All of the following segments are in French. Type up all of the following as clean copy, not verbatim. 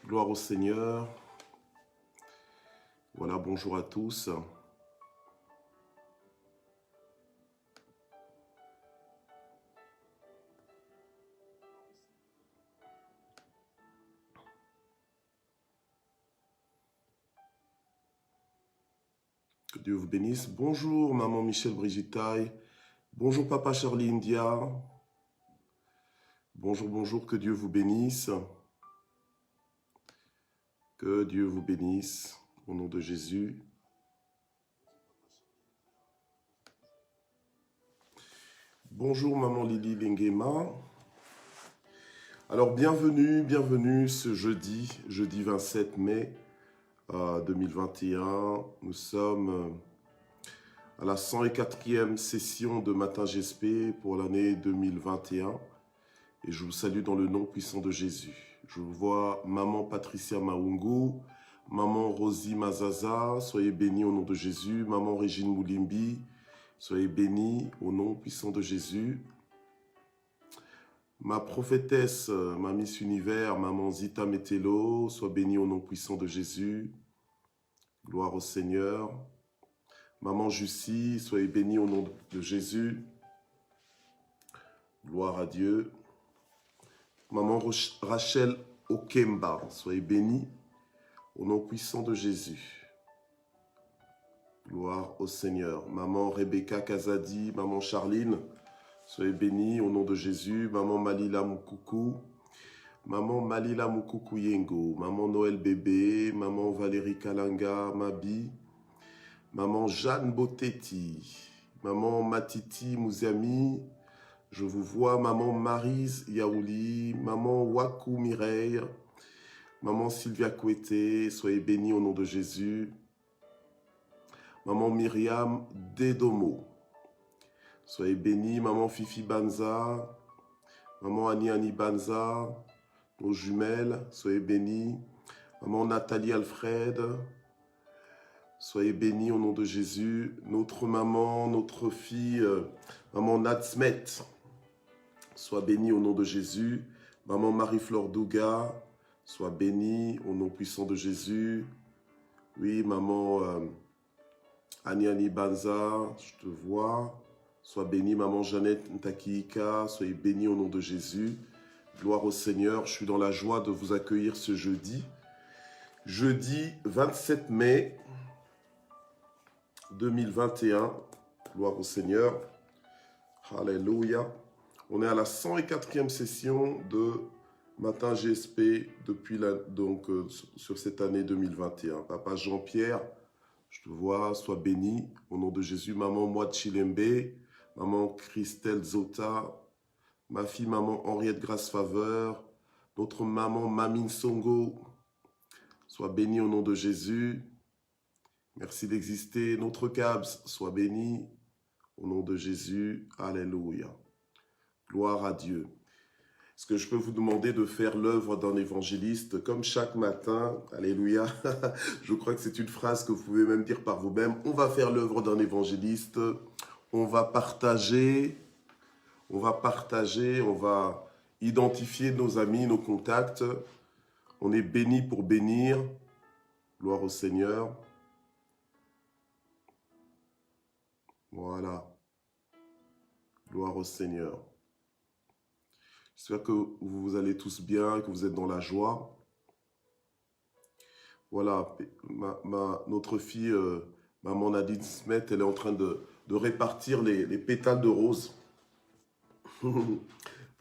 Gloire au Seigneur. Voilà, bonjour à tous. Que Dieu vous bénisse. Bonjour, maman Michel Brigittaille. Bonjour, papa Charlie India. Bonjour, bonjour, que Dieu vous bénisse. Que Dieu vous bénisse, au nom de Jésus. Bonjour, maman Lily Lingema. Alors, bienvenue ce jeudi 27 mai 2021. Nous sommes à la 104e session de Matin GSP pour l'année 2021. Et je vous salue dans le nom puissant de Jésus. Je vois maman Patricia Maungu, maman Rosie Mazaza, soyez bénis au nom de Jésus. Maman Régine Moulimbi, soyez bénis au nom puissant de Jésus. Ma prophétesse, ma Miss Univers, maman Zita Metelo, sois bénie au nom puissant de Jésus. Gloire au Seigneur. Maman Jussie, soyez bénie au nom de Jésus. Gloire à Dieu. Maman Rachel Okemba, soyez bénie au nom puissant de Jésus. Gloire au Seigneur. Maman Rebecca Kazadi, maman Charline, soyez bénie au nom de Jésus. Maman Malila Moukoukou, maman Malila Moukoukou Yengo, maman Noël Bébé, maman Valérie Kalanga Mabi, maman Jeanne Boteti, maman Matiti Mouziami. Je vous vois, maman Maryse Yaouli, maman Wakou Mireille, maman Sylvia Kouete, soyez bénis au nom de Jésus. Maman Myriam Dedomo, soyez bénis. Maman Fifi Banza, maman Annie Banza, nos jumelles, soyez bénis. Maman Nathalie Alfred, soyez bénis au nom de Jésus. Notre maman, notre fille, maman Natsmet, sois bénie au nom de Jésus. Maman Marie-Flore Douga, sois bénie au nom puissant de Jésus. Oui, maman Annie Banza, je te vois. Sois bénie, maman Jeannette Ntakiika, soyez bénie au nom de Jésus. Gloire au Seigneur, je suis dans la joie de vous accueillir ce jeudi. Jeudi 27 mai 2021. Gloire au Seigneur. Alléluia. On est à la 104e session de Matin GSP depuis sur cette année 2021. Papa Jean-Pierre, je te vois, sois béni au nom de Jésus. Maman Mouad Chilembe, maman Christelle Zota, ma fille maman Henriette Grace Faveur, notre maman Mamine Songo, sois béni au nom de Jésus. Merci d'exister. Notre Cabs, sois béni au nom de Jésus. Alléluia. Gloire à Dieu. Est-ce que je peux vous demander de faire l'œuvre d'un évangéliste comme chaque matin? Alléluia. Je crois que c'est une phrase que vous pouvez même dire par vous-même. On va faire l'œuvre d'un évangéliste. On va partager. On va identifier nos amis, nos contacts. On est béni pour bénir. Gloire au Seigneur. Voilà. Gloire au Seigneur. J'espère que vous allez tous bien, que vous êtes dans la joie. Voilà, notre fille, maman Nadine Smet, elle est en train de répartir les pétales de rose pour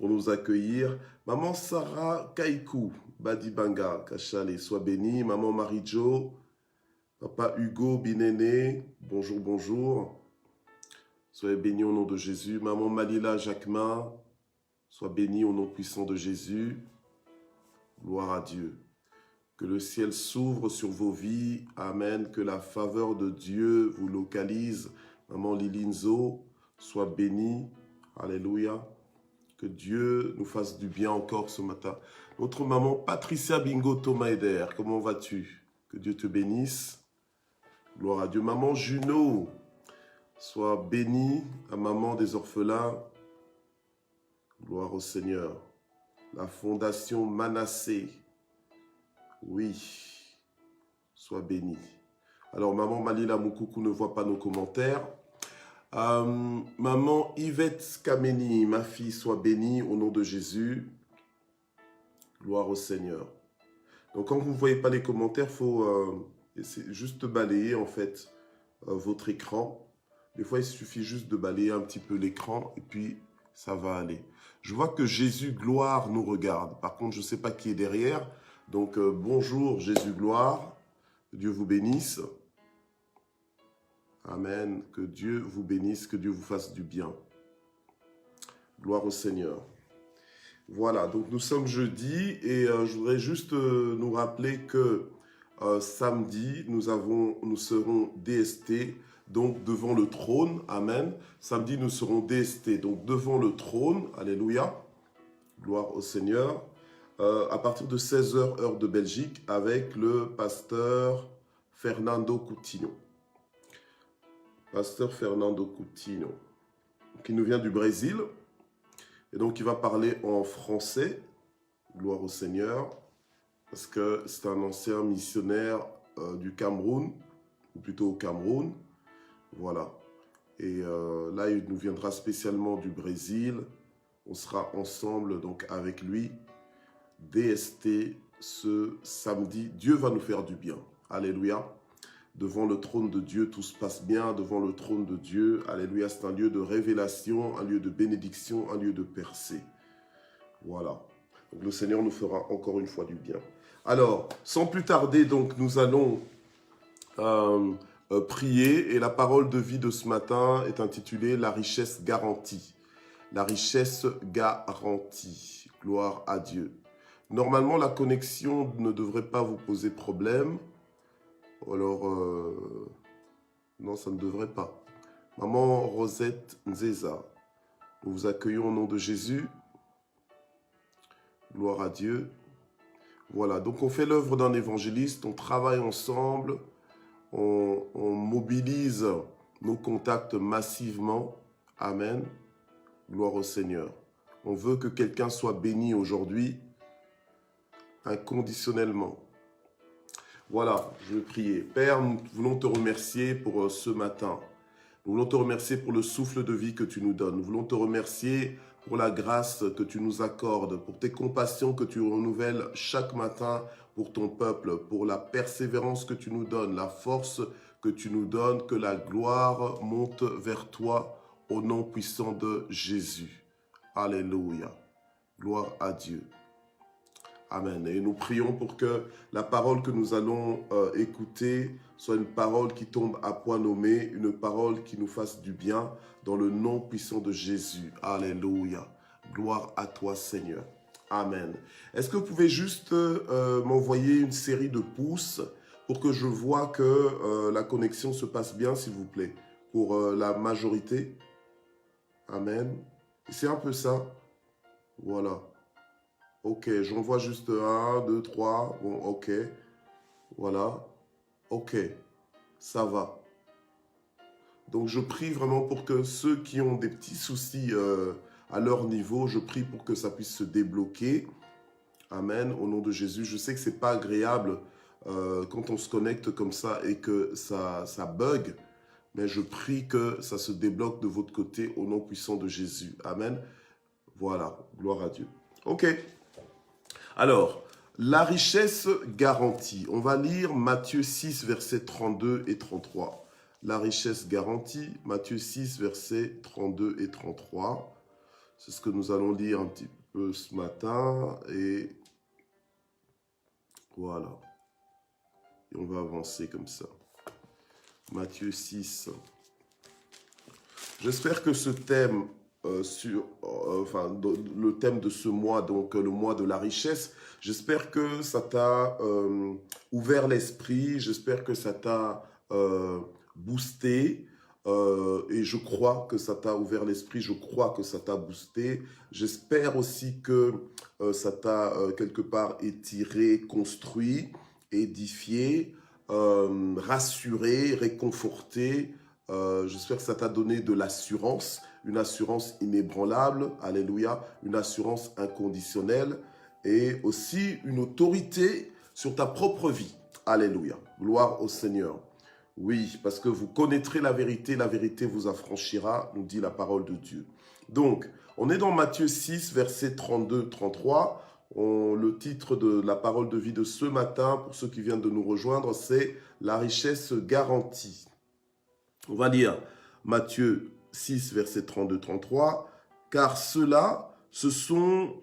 nous accueillir. Maman Sarah Kaikou, Badibanga, Kachale, sois bénie. Maman Marie-Jo, papa Hugo Binene, bonjour, bonjour. Soyez bénis au nom de Jésus. Maman Malila Jacquemin, sois béni au nom puissant de Jésus. Gloire à Dieu. Que le ciel s'ouvre sur vos vies. Amen. Que la faveur de Dieu vous localise. Maman Lilinzo, sois bénie. Alléluia. Que Dieu nous fasse du bien encore ce matin. Notre maman Patricia Bingo Thomaeder, comment vas-tu? Que Dieu te bénisse. Gloire à Dieu. Maman Juno, sois bénie. À maman des orphelins. Gloire au Seigneur. La fondation Manassé. Oui, sois béni. Alors, maman Malila Moukoukou ne voit pas nos commentaires. Maman Yvette Kameni, ma fille, sois bénie au nom de Jésus. Gloire au Seigneur. Donc, quand vous ne voyez pas les commentaires, il faut juste balayer, en fait, votre écran. Des fois, il suffit juste de balayer un petit peu l'écran et puis ça va aller. Je vois que Jésus Gloire nous regarde. Par contre, je ne sais pas qui est derrière. Donc, bonjour Jésus Gloire. Que Dieu vous bénisse. Amen. Que Dieu vous bénisse, que Dieu vous fasse du bien. Gloire au Seigneur. Voilà, donc nous sommes jeudi et je voudrais juste nous rappeler que samedi, nous serons DST, donc devant le trône. Amen. Samedi, nous serons DST, donc devant le trône. Alléluia. Gloire au Seigneur. À partir de 16h, heure de Belgique, avec le pasteur Fernando Coutinho. Pasteur Fernando Coutinho, qui nous vient du Brésil. Et donc, il va parler en français. Gloire au Seigneur. Parce que c'est un ancien missionnaire du Cameroun, ou plutôt au Cameroun. Voilà. Et là, il nous viendra spécialement du Brésil. On sera ensemble, donc, avec lui. DST ce samedi. Dieu va nous faire du bien. Alléluia. Devant le trône de Dieu, tout se passe bien. Devant le trône de Dieu, alléluia, c'est un lieu de révélation, un lieu de bénédiction, un lieu de percée. Voilà. Donc le Seigneur nous fera encore une fois du bien. Alors, sans plus tarder, donc, nous allons prier. Et la parole de vie de ce matin est intitulée « La richesse garantie ». La richesse garantie. Gloire à Dieu. Normalement, la connexion ne devrait pas vous poser problème. Alors, non, ça ne devrait pas. Maman Rosette Nzeza, nous vous accueillons au nom de Jésus. Gloire à Dieu. Voilà, donc on fait l'œuvre d'un évangéliste, on travaille ensemble, on mobilise nos contacts massivement. Amen. Gloire au Seigneur. On veut que quelqu'un soit béni aujourd'hui, inconditionnellement. Voilà, je vais prier. Père, nous voulons te remercier pour ce matin. Nous voulons te remercier pour le souffle de vie que tu nous donnes. Nous voulons te remercier pour la grâce que tu nous accordes, pour tes compassions que tu renouvelles chaque matin pour ton peuple, pour la persévérance que tu nous donnes, la force que tu nous donnes, que la gloire monte vers toi au nom puissant de Jésus. Alléluia. Gloire à Dieu. Amen. Et nous prions pour que la parole que nous allons écouter soit une parole qui tombe à point nommé, une parole qui nous fasse du bien dans le nom puissant de Jésus. Alléluia. Gloire à toi, Seigneur. Amen. Est-ce que vous pouvez juste m'envoyer une série de pouces pour que je vois que la connexion se passe bien, s'il vous plaît, pour la majorité? Amen. C'est un peu ça. Voilà. Ok, j'en vois juste 1, 2, 3. Bon, ok. Voilà. Ok. Ça va. Donc, je prie vraiment pour que ceux qui ont des petits soucis à leur niveau, je prie pour que ça puisse se débloquer. Amen. Au nom de Jésus. Je sais que ce n'est pas agréable quand on se connecte comme ça et que ça bug. Mais je prie que ça se débloque de votre côté au nom puissant de Jésus. Amen. Voilà. Gloire à Dieu. Ok. Alors, la richesse garantie. On va lire Matthieu 6, versets 32 et 33. La richesse garantie, Matthieu 6, versets 32 et 33. C'est ce que nous allons lire un petit peu ce matin. Et voilà. Et on va avancer comme ça. Matthieu 6. J'espère que ce thème... le thème de ce mois, donc le mois de la richesse. J'espère que ça t'a ouvert l'esprit, j'espère que ça t'a boosté, et je crois que ça t'a ouvert l'esprit, je crois que ça t'a boosté. J'espère aussi que ça t'a quelque part étiré, construit, édifié, rassuré, réconforté. J'espère que ça t'a donné de l'assurance, une assurance inébranlable, alléluia, une assurance inconditionnelle et aussi une autorité sur ta propre vie. Alléluia. Gloire au Seigneur. Oui, parce que vous connaîtrez la vérité vous affranchira, nous dit la parole de Dieu. Donc, on est dans Matthieu 6, versets 32-33. Le titre de la parole de vie de ce matin, pour ceux qui viennent de nous rejoindre, c'est « La richesse garantie ». On va lire Matthieu 6, versets 32-33. « Car ceux-là, ce sont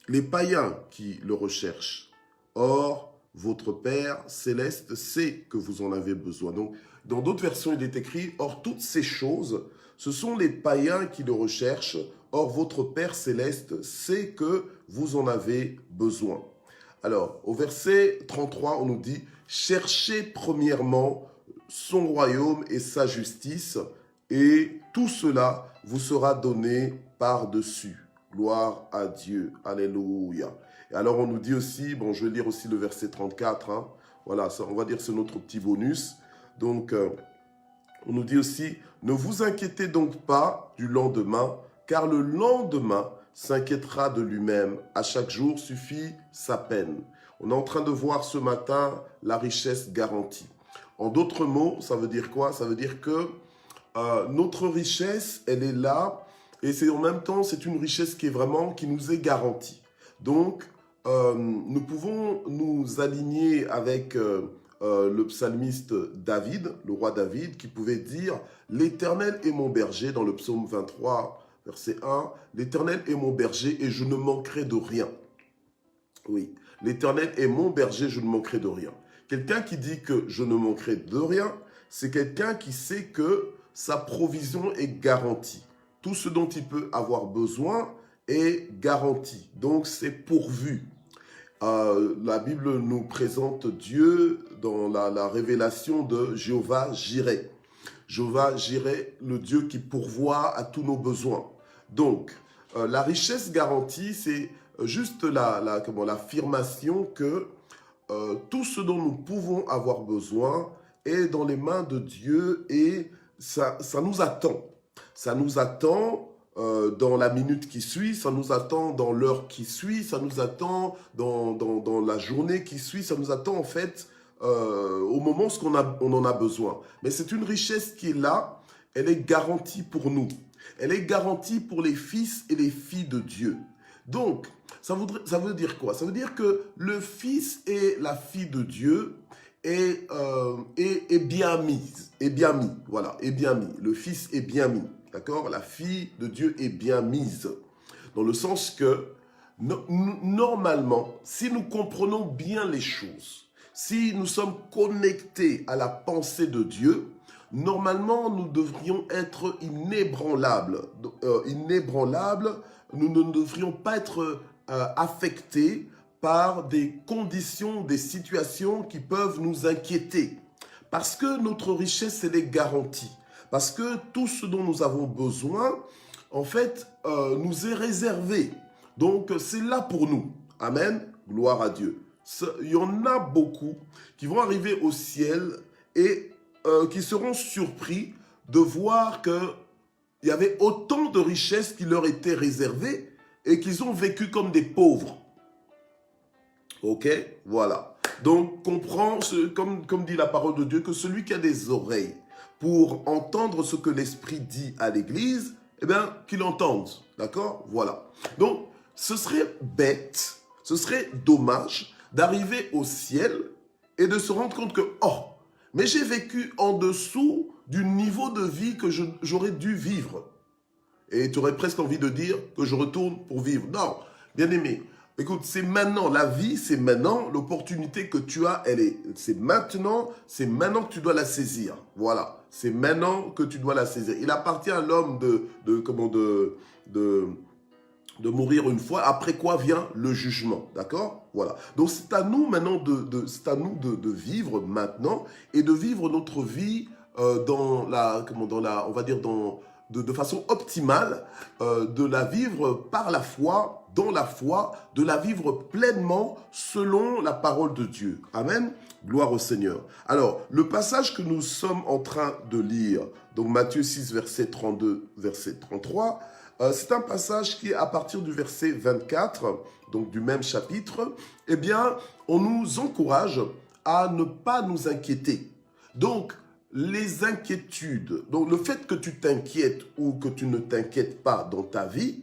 les païens qui le recherchent. Or, votre Père céleste sait que vous en avez besoin. » Donc, dans d'autres versions, il est écrit « Or, toutes ces choses, ce sont les païens qui le recherchent. Or, votre Père céleste sait que vous en avez besoin. » Alors, au verset 33, on nous dit « Cherchez premièrement son royaume et sa justice, et tout cela vous sera donné par-dessus. » Gloire à Dieu. Alléluia. Et alors, on nous dit aussi, bon, je vais lire aussi le verset 34. Hein. Voilà, ça, on va dire que c'est notre petit bonus. Donc, on nous dit aussi, ne vous inquiétez donc pas du lendemain, car le lendemain s'inquiétera de lui-même. À chaque jour suffit sa peine. On est en train de voir ce matin la richesse garantie. En d'autres mots, ça veut dire quoi? Ça veut dire que notre richesse, elle est là, et c'est en même temps, c'est une richesse qui nous est garantie. Donc, nous pouvons nous aligner avec le psalmiste David, le roi David, qui pouvait dire « L'Éternel est mon berger » dans le psaume 23, verset 1. « L'Éternel est mon berger et je ne manquerai de rien. » Oui, l'Éternel est mon berger, je ne manquerai de rien. Quelqu'un qui dit que je ne manquerai de rien, c'est quelqu'un qui sait que sa provision est garantie. Tout ce dont il peut avoir besoin est garanti. Donc, c'est pourvu. La Bible nous présente Dieu dans la révélation de Jéhovah Jireh. Jéhovah Jireh, le Dieu qui pourvoit à tous nos besoins. Donc, la richesse garantie, c'est juste l'affirmation que tout ce dont nous pouvons avoir besoin est dans les mains de Dieu et ça nous attend. Ça nous attend dans la minute qui suit, ça nous attend dans l'heure qui suit, ça nous attend dans la journée qui suit, ça nous attend en fait au moment où on en a besoin. Mais c'est une richesse qui est là, elle est garantie pour nous. Elle est garantie pour les fils et les filles de Dieu. Donc, ça veut dire quoi? Ça veut dire que le fils et la fille de Dieu est bien mise, est bien mis. Voilà, est bien mis. Le fils est bien mis. D'accord? La fille de Dieu est bien mise. Dans le sens que, normalement, si nous comprenons bien les choses, si nous sommes connectés à la pensée de Dieu, normalement, nous devrions être inébranlables. Nous ne devrions pas être affectés par des conditions, des situations qui peuvent nous inquiéter. Parce que notre richesse, elle est garantie. Parce que tout ce dont nous avons besoin, en fait, nous est réservé. Donc, c'est là pour nous. Amen. Gloire à Dieu. Il y en a beaucoup qui vont arriver au ciel et qui seront surpris de voir qu'il y avait autant de richesses qui leur étaient réservées et qu'ils ont vécu comme des pauvres. Ok? Voilà. Donc, comprends, comme dit la parole de Dieu, que celui qui a des oreilles pour entendre ce que l'Esprit dit à l'Église, eh bien, qu'il entende. D'accord? Voilà. Donc, ce serait bête, ce serait dommage d'arriver au ciel et de se rendre compte que, oh, mais j'ai vécu en dessous du niveau de vie que j'aurais dû vivre. Et tu aurais presque envie de dire que je retourne pour vivre. Non, bien aimé. Écoute, c'est maintenant, la vie, c'est maintenant, l'opportunité que tu as, c'est maintenant que tu dois la saisir. Voilà, c'est maintenant que tu dois la saisir. Il appartient à l'homme de mourir une fois, après quoi vient le jugement, d'accord? Voilà, donc c'est à nous maintenant de vivre maintenant et de vivre notre vie de façon optimale, de la vivre par la foi, dans la foi, de la vivre pleinement selon la parole de Dieu. Amen. Gloire au Seigneur. Alors, le passage que nous sommes en train de lire, donc Matthieu 6, verset 32, verset 33, c'est un passage qui est à partir du verset 24, donc du même chapitre, eh bien, on nous encourage à ne pas nous inquiéter. Donc, les inquiétudes, donc le fait que tu t'inquiètes ou que tu ne t'inquiètes pas dans ta vie,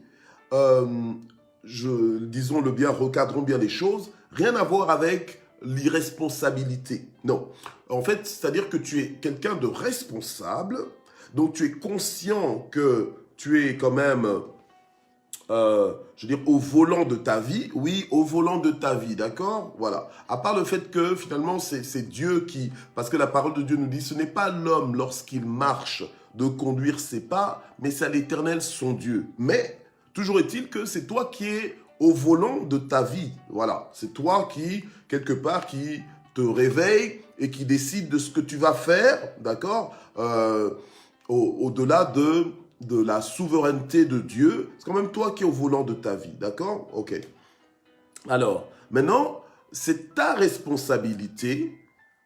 disons-le bien, recadrons bien les choses, rien à voir avec l'irresponsabilité. Non. En fait, c'est-à-dire que tu es quelqu'un de responsable, donc tu es conscient que tu es quand même, je veux dire, au volant de ta vie. Oui, au volant de ta vie, d'accord? Voilà. À part le fait que finalement, c'est Dieu qui... Parce que la parole de Dieu nous dit, ce n'est pas l'homme lorsqu'il marche de conduire ses pas, mais c'est à l'Éternel son Dieu. Mais, toujours est-il que c'est toi qui es au volant de ta vie. Voilà. C'est toi qui, quelque part, qui te réveille et qui décide de ce que tu vas faire, d'accord? Au-delà de la souveraineté de Dieu, c'est quand même toi qui es au volant de ta vie, d'accord? Ok. Alors, maintenant, c'est ta responsabilité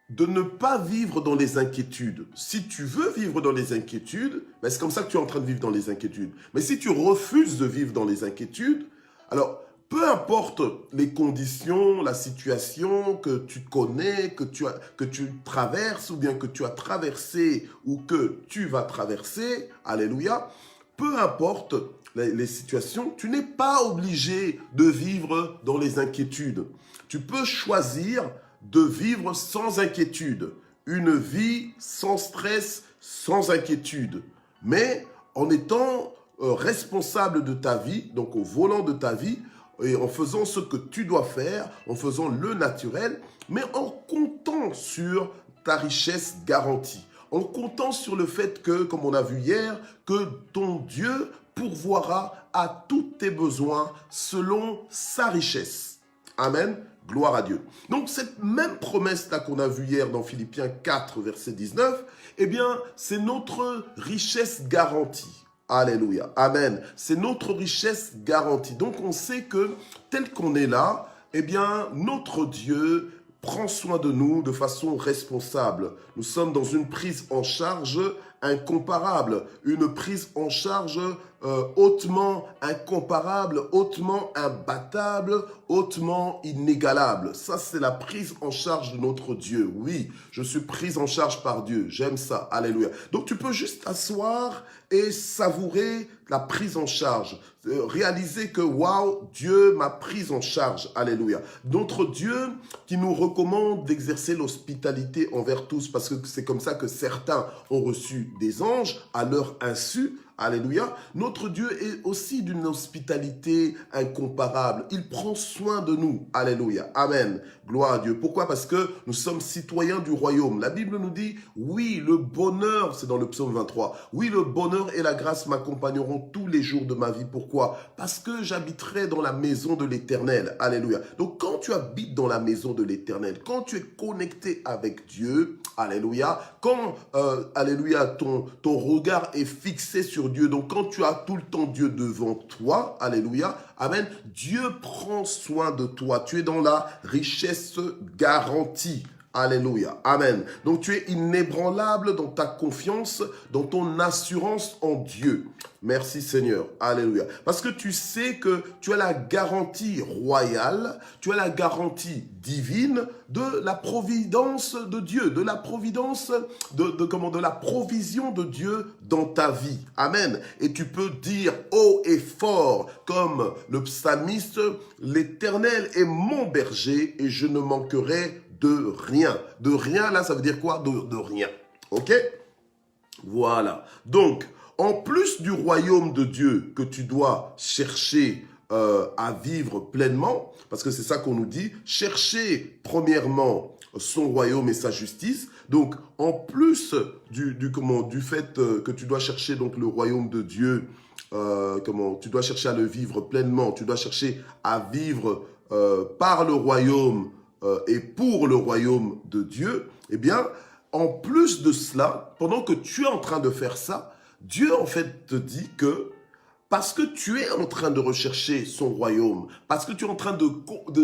de ne pas vivre dans les inquiétudes. Si tu veux vivre dans les inquiétudes, ben c'est comme ça que tu es en train de vivre dans les inquiétudes. Mais si tu refuses de vivre dans les inquiétudes, alors, peu importe les conditions, la situation que tu connais, que tu traverses ou bien que tu as traversé ou que tu vas traverser, alléluia, peu importe les situations, tu n'es pas obligé de vivre dans les inquiétudes. Tu peux choisir de vivre sans inquiétude, une vie sans stress, sans inquiétude, mais en étant responsable de ta vie, donc au volant de ta vie, et en faisant ce que tu dois faire, en faisant le naturel, mais en comptant sur ta richesse garantie, en comptant sur le fait que, comme on a vu hier, que ton Dieu pourvoira à tous tes besoins selon sa richesse. Amen. Gloire à Dieu. Donc, cette même promesse-là qu'on a vue hier dans Philippiens 4, verset 19, eh bien, c'est notre richesse garantie. Alléluia. Amen. C'est notre richesse garantie. Donc, on sait que tel qu'on est là, eh bien, notre Dieu prend soin de nous de façon responsable. Nous sommes dans une prise en charge incomparable, une prise en charge hautement incomparable, hautement imbattable, hautement inégalable. Ça, c'est la prise en charge de notre Dieu. Oui, je suis prise en charge par Dieu. J'aime ça. Alléluia. Donc, tu peux juste t'asseoir et savourer la prise en charge. Réaliser que, waouh, Dieu m'a prise en charge. Alléluia. Notre Dieu qui nous recommande d'exercer l'hospitalité envers tous, parce que c'est comme ça que certains ont reçu des anges à leur insu. Alléluia. Notre Dieu est aussi d'une hospitalité incomparable. Il prend soin de nous. Alléluia. Amen. Gloire à Dieu. Pourquoi? Parce que nous sommes citoyens du royaume. La Bible nous dit, oui, le bonheur, c'est dans le psaume 23, oui, le bonheur et la grâce m'accompagneront tous les jours de ma vie. Pourquoi? Parce que j'habiterai dans la maison de l'Éternel. Alléluia. Donc, quand tu habites dans la maison de l'Éternel, quand tu es connecté avec Dieu, alléluia, quand, alléluia, ton regard est fixé sur Dieu, donc quand tu as tout le temps Dieu devant toi, alléluia, amen, Dieu prend soin de toi. Tu es dans la richesse garantie. Alléluia. Amen. Donc tu es inébranlable dans ta confiance, dans ton assurance en Dieu. Merci Seigneur. Alléluia. Parce que tu sais que tu as la garantie royale, tu as la garantie divine de la providence de Dieu, de la providence, de la provision de Dieu dans ta vie. Amen. Et tu peux dire haut et fort, comme le psalmiste, l'Éternel est mon berger et je ne manquerai de rien. De rien, là, ça veut dire quoi? De rien. Ok? Voilà. Donc, en plus du royaume de Dieu que tu dois chercher à vivre pleinement, parce que c'est ça qu'on nous dit, chercher premièrement son royaume et sa justice. Donc, en plus du fait que tu dois chercher donc le royaume de Dieu, tu dois chercher à le vivre pleinement, tu dois chercher à vivre par le royaume et pour le royaume de Dieu, eh bien, en plus de cela, pendant que tu es en train de faire ça, Dieu en fait te dit que parce que tu es en train de rechercher son royaume, parce que tu es en train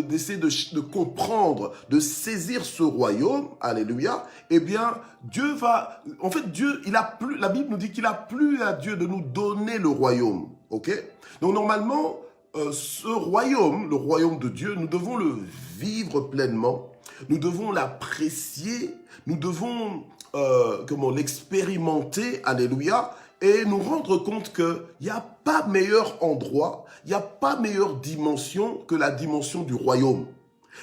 d'essayer de comprendre, de saisir ce royaume, alléluia, eh bien, Dieu va, en fait, Dieu, la Bible nous dit qu'il a plu à Dieu de nous donner le royaume. ok? Donc normalement, ce royaume, le royaume de Dieu, nous devons le vivre pleinement, nous devons l'apprécier, nous devons l'expérimenter, alléluia, et nous rendre compte qu'il n'y a pas meilleur endroit, il n'y a pas meilleure dimension que la dimension du royaume.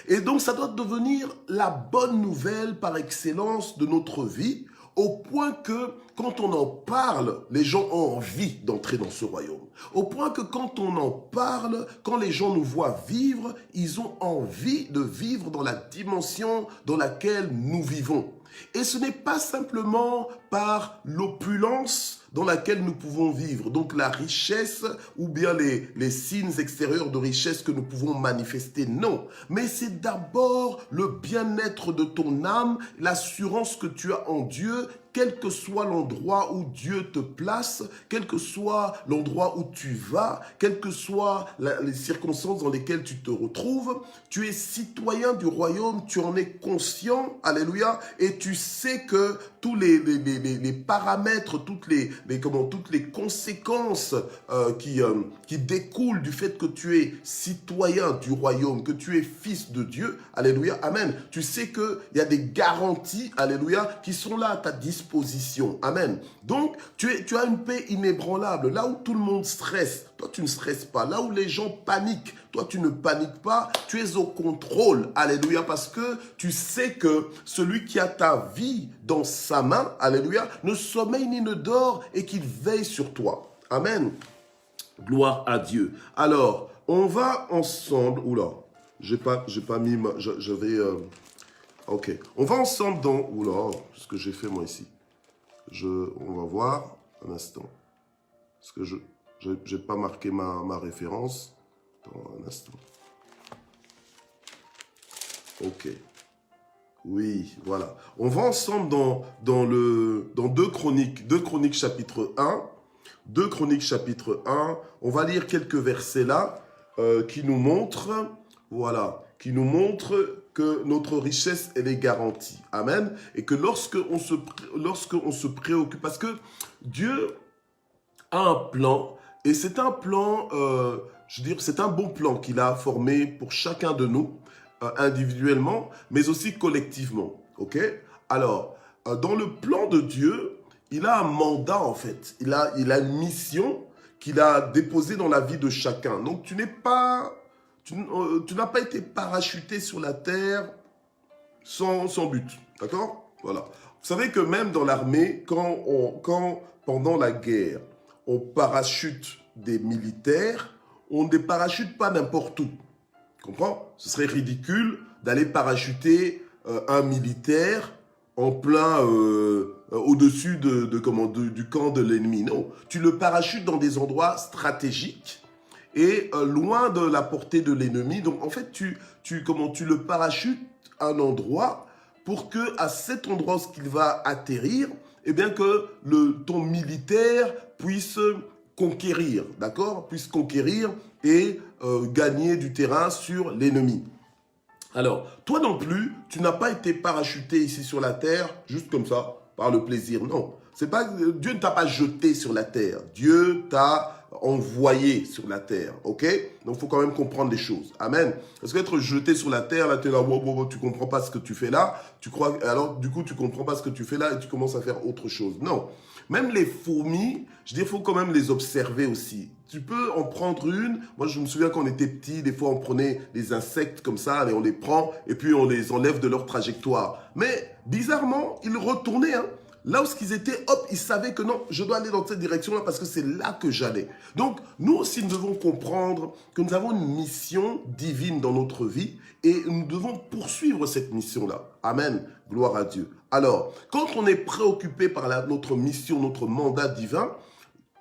Et donc ça doit devenir la bonne nouvelle par excellence de notre vie, au point que quand on en parle, les gens ont envie d'entrer dans ce royaume. Au point que quand on en parle, quand les gens nous voient vivre, ils ont envie de vivre dans la dimension dans laquelle nous vivons. Et ce n'est pas simplement par l'opulence dans laquelle nous pouvons vivre, donc la richesse ou bien les signes extérieurs de richesse que nous pouvons manifester, non. Mais c'est d'abord le bien-être de ton âme, l'assurance que tu as en Dieu, quel que soit l'endroit où Dieu te place, quel que soit l'endroit où tu vas, quelles que soient les circonstances dans lesquelles tu te retrouves, tu es citoyen du royaume, tu en es conscient, alléluia, et tu sais que tous les paramètres, toutes les conséquences qui découlent du fait que tu es citoyen du royaume, que tu es fils de Dieu, alléluia, amen. Tu sais qu'il y a des garanties, alléluia, qui sont là à ta disposition, amen. Donc, tu as une paix inébranlable. Là où tout le monde stresse, toi tu ne stresses pas. Là où les gens paniquent, toi tu ne paniques pas. Tu es au contrôle, alléluia, parce que tu sais que celui qui a ta vie dans sa main, alléluia, ne sommeille ni ne dort et qu'il veille sur toi. Amen. Gloire à Dieu. Alors, on va ensemble, oula, j'ai pas mis, je vais, ok, on va ensemble dans, oula, ce que j'ai fait moi ici. On va voir un instant, parce que je n'ai pas marqué ma référence. Attends un instant. Ok. Oui, voilà. On va ensemble dans 2 Chroniques chapitre 1. 2 Chroniques chapitre 1. On va lire quelques versets là qui nous montrent, voilà, qui nous montrent que notre richesse, elle est garantie. Amen. Et que lorsque on se préoccupe, parce que Dieu a un plan, et c'est un plan, je veux dire, c'est un bon plan qu'il a formé pour chacun de nous, individuellement, mais aussi collectivement. Ok? Alors, dans le plan de Dieu, il a un mandat en fait. Il a une mission qu'il a déposée dans la vie de chacun. Donc, tu n'as pas été parachuté sur la terre sans but. D'accord? Voilà. Vous savez que même dans l'armée, quand pendant la guerre, on parachute des militaires, on ne les parachute pas n'importe où. Comprends? Ce serait ridicule d'aller parachuter un militaire en plein au-dessus du camp de l'ennemi. Non, tu le parachutes dans des endroits stratégiques et loin de la portée de l'ennemi. Donc en fait, tu le parachutes à un endroit pour que à cet endroit où il va atterrir, eh bien que ton militaire puisse conquérir, d'accord? Puisse conquérir et gagner du terrain sur l'ennemi. Alors, toi non plus, tu n'as pas été parachuté ici sur la terre, juste comme ça, par le plaisir. Non, Dieu ne t'a pas jeté sur la terre. Dieu t'a envoyé sur la terre, ok? Donc, il faut quand même comprendre les choses. Amen. Parce qu'être jeté sur la terre, là, tu es là, tu comprends pas ce que tu fais là. Alors, du coup, tu comprends pas ce que tu fais là et tu commences à faire autre chose. Non. Même les fourmis, je dis, il faut quand même les observer aussi. Tu peux en prendre une. Moi, je me souviens quand on était petit, des fois, on prenait des insectes comme ça, et on les prend, et puis on les enlève de leur trajectoire. Mais, bizarrement, ils retournaient, hein. Là où ils étaient, hop, ils savaient que non, je dois aller dans cette direction-là parce que c'est là que j'allais. Donc, nous aussi, nous devons comprendre que nous avons une mission divine dans notre vie et nous devons poursuivre cette mission-là. Amen. Gloire à Dieu. Alors, quand on est préoccupé par notre mission, notre mandat divin,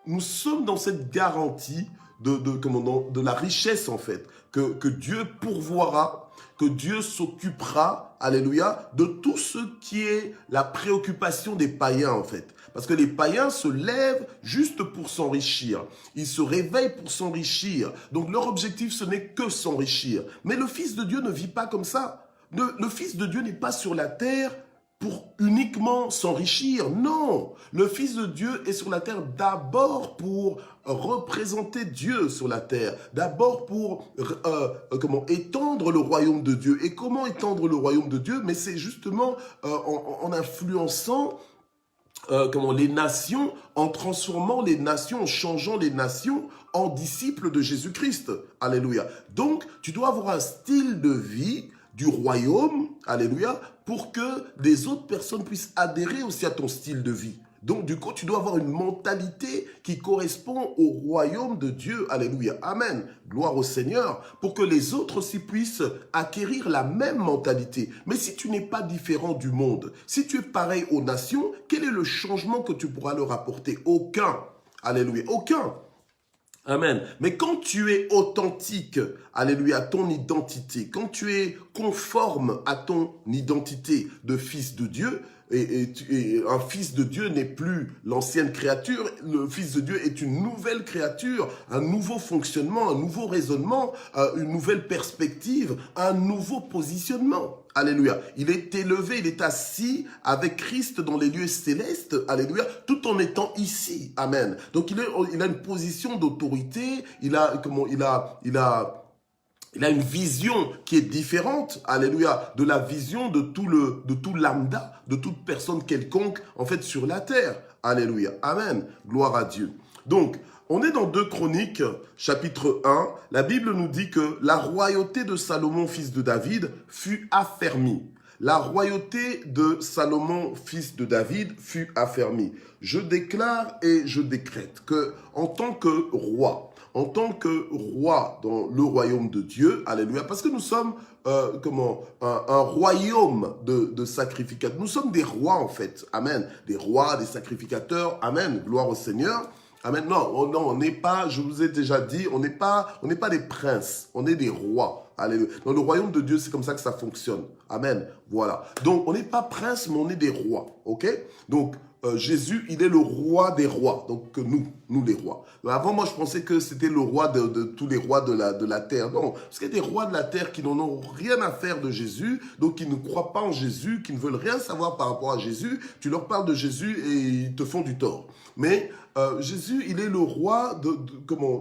nous sommes dans cette garantie de la richesse, en fait, que Dieu pourvoira, que Dieu s'occupera, alléluia, de tout ce qui est la préoccupation des païens, en fait. Parce que les païens se lèvent juste pour s'enrichir. Ils se réveillent pour s'enrichir. Donc leur objectif, ce n'est que s'enrichir. Mais le Fils de Dieu ne vit pas comme ça. Le Fils de Dieu n'est pas sur la terre pour uniquement s'enrichir. Non, le Fils de Dieu est sur la terre d'abord pour représenter Dieu sur la terre, d'abord pour étendre le royaume de Dieu. Et comment étendre le royaume de Dieu? Mais c'est justement en influençant les nations, en transformant les nations, en changeant les nations en disciples de Jésus-Christ. Alléluia. Donc, tu dois avoir un style de vie du royaume, alléluia, pour que les autres personnes puissent adhérer aussi à ton style de vie. Donc, du coup, tu dois avoir une mentalité qui correspond au royaume de Dieu. Alléluia. Amen. Gloire au Seigneur. Pour que les autres aussi puissent acquérir la même mentalité. Mais si tu n'es pas différent du monde, si tu es pareil aux nations, quel est le changement que tu pourras leur apporter? Aucun. Alléluia. Aucun. Amen. Mais quand tu es authentique, alléluia, à ton identité, quand tu es conforme à ton identité de fils de Dieu, et un fils de Dieu n'est plus l'ancienne créature, le fils de Dieu est une nouvelle créature, un nouveau fonctionnement, un nouveau raisonnement, une nouvelle perspective, un nouveau positionnement. Alléluia. Il est élevé, il est assis avec Christ dans les lieux célestes, alléluia, tout en étant ici. Amen. Donc il a une position d'autorité, il a une vision qui est différente, alléluia, de la vision de tout lambda, de toute personne quelconque, en fait, sur la terre. Alléluia. Amen. Gloire à Dieu. Donc, on est dans 2 Chroniques, chapitre 1. La Bible nous dit que la royauté de Salomon, fils de David, fut affermie. La royauté de Salomon, fils de David, fut affermie. Je déclare et je décrète que, en tant que roi dans le royaume de Dieu, alléluia, parce que nous sommes un royaume de sacrificateurs. Nous sommes des rois en fait, amen, des rois, des sacrificateurs, amen, gloire au Seigneur. Amen. Non, on n'est pas, je vous ai déjà dit, on n'est pas des princes, on est des rois. Alléluia. Dans le royaume de Dieu, c'est comme ça que ça fonctionne. Amen. Voilà. Donc, on n'est pas prince, mais on est des rois. Ok? Donc, Jésus, il est le roi des rois. Donc, nous les rois. Avant, moi, je pensais que c'était le roi de tous les rois de la terre. Non, parce qu'il y a des rois de la terre qui n'en ont rien à faire de Jésus, donc qui ne croient pas en Jésus, qui ne veulent rien savoir par rapport à Jésus. Tu leur parles de Jésus et ils te font du tort. Mais Jésus, il est le roi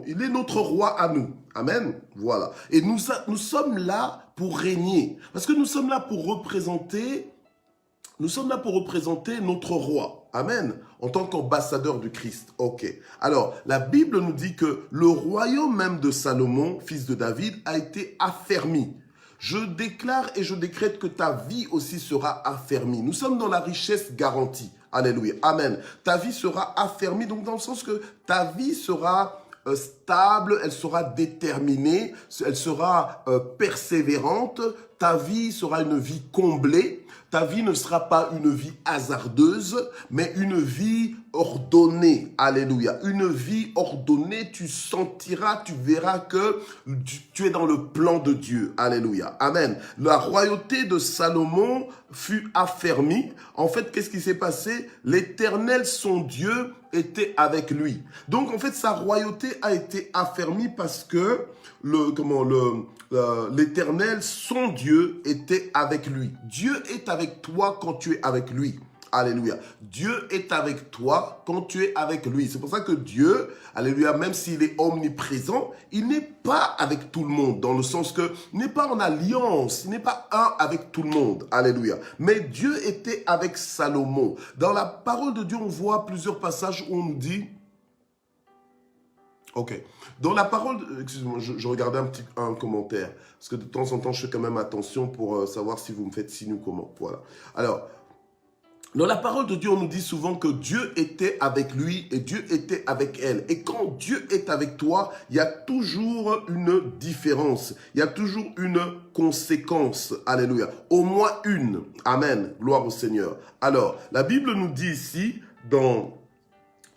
il est notre roi à nous. Amen. Voilà. Et nous sommes là pour régner. Parce que nous sommes là pour représenter notre roi. Amen. En tant qu'ambassadeur du Christ. Ok. Alors, la Bible nous dit que le royaume même de Salomon, fils de David, a été affermi. Je déclare et je décrète que ta vie aussi sera affermie. Nous sommes dans la richesse garantie. Alléluia. Amen. Ta vie sera affermie, donc dans le sens que ta vie sera stable, elle sera déterminée, elle sera persévérante, ta vie sera une vie comblée, ta vie ne sera pas une vie hasardeuse, mais une vie ordonnée. Alléluia. Une vie ordonnée, tu sentiras, tu verras que tu es dans le plan de Dieu. Alléluia. Amen. La royauté de Salomon fut affermie. En fait, qu'est-ce qui s'est passé? L'Éternel, son Dieu, était avec lui. Donc, en fait, sa royauté a été affermie parce que l'Éternel, son Dieu, était avec lui. Dieu est avec toi quand tu es avec lui. Alléluia. Dieu est avec toi quand tu es avec lui. C'est pour ça que Dieu, alléluia, même s'il est omniprésent, il n'est pas avec tout le monde, dans le sens que il n'est pas en alliance, il n'est pas un avec tout le monde. Alléluia. Mais Dieu était avec Salomon. Dans la parole de Dieu, on voit plusieurs passages où on nous dit... Ok. Dans la parole, excusez-moi, je regardais un commentaire, parce que de temps en temps, je fais quand même attention pour savoir si vous me faites signe ou comment. Voilà. Alors, dans la parole de Dieu, on nous dit souvent que Dieu était avec lui et Dieu était avec elle. Et quand Dieu est avec toi, il y a toujours une différence. Il y a toujours une conséquence. Alléluia. Au moins une. Amen. Gloire au Seigneur. Alors, la Bible nous dit ici,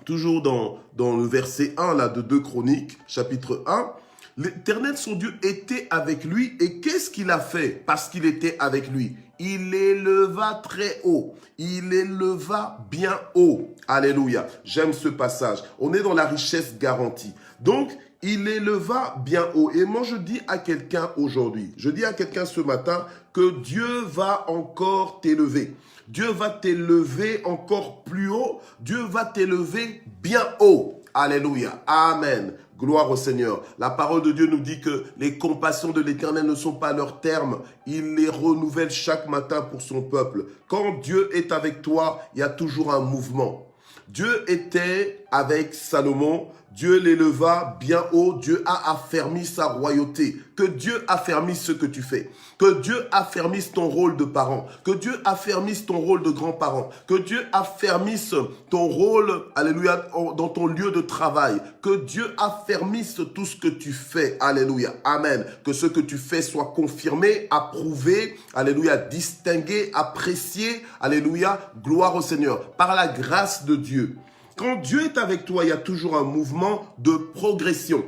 toujours dans le verset 1 là, de 2 Chroniques, chapitre 1, l'Éternel, son Dieu, était avec lui. Et qu'est-ce qu'il a fait parce qu'il était avec lui? Il éleva très haut. Il éleva bien haut. Alléluia. J'aime ce passage. On est dans la richesse garantie. Donc, il éleva bien haut. Et moi, je dis à quelqu'un aujourd'hui, je dis à quelqu'un ce matin que Dieu va encore t'élever. Dieu va t'élever encore plus haut. Dieu va t'élever bien haut. Alléluia. Amen. Gloire au Seigneur. La parole de Dieu nous dit que les compassions de l'Éternel ne sont pas à leur terme. Il les renouvelle chaque matin pour son peuple. Quand Dieu est avec toi, il y a toujours un mouvement. Dieu était avec Salomon. Dieu l'éleva bien haut, Dieu a affermi sa royauté. Que Dieu affermisse ce que tu fais. Que Dieu affermisse ton rôle de parent. Que Dieu affermisse ton rôle de grand-parent. Que Dieu affermisse ton rôle, alléluia, dans ton lieu de travail. Que Dieu affermisse tout ce que tu fais. Alléluia. Amen. Que ce que tu fais soit confirmé, approuvé, alléluia, distingué, apprécié. Alléluia. Gloire au Seigneur. Par la grâce de Dieu. Quand Dieu est avec toi, il y a toujours un mouvement de progression,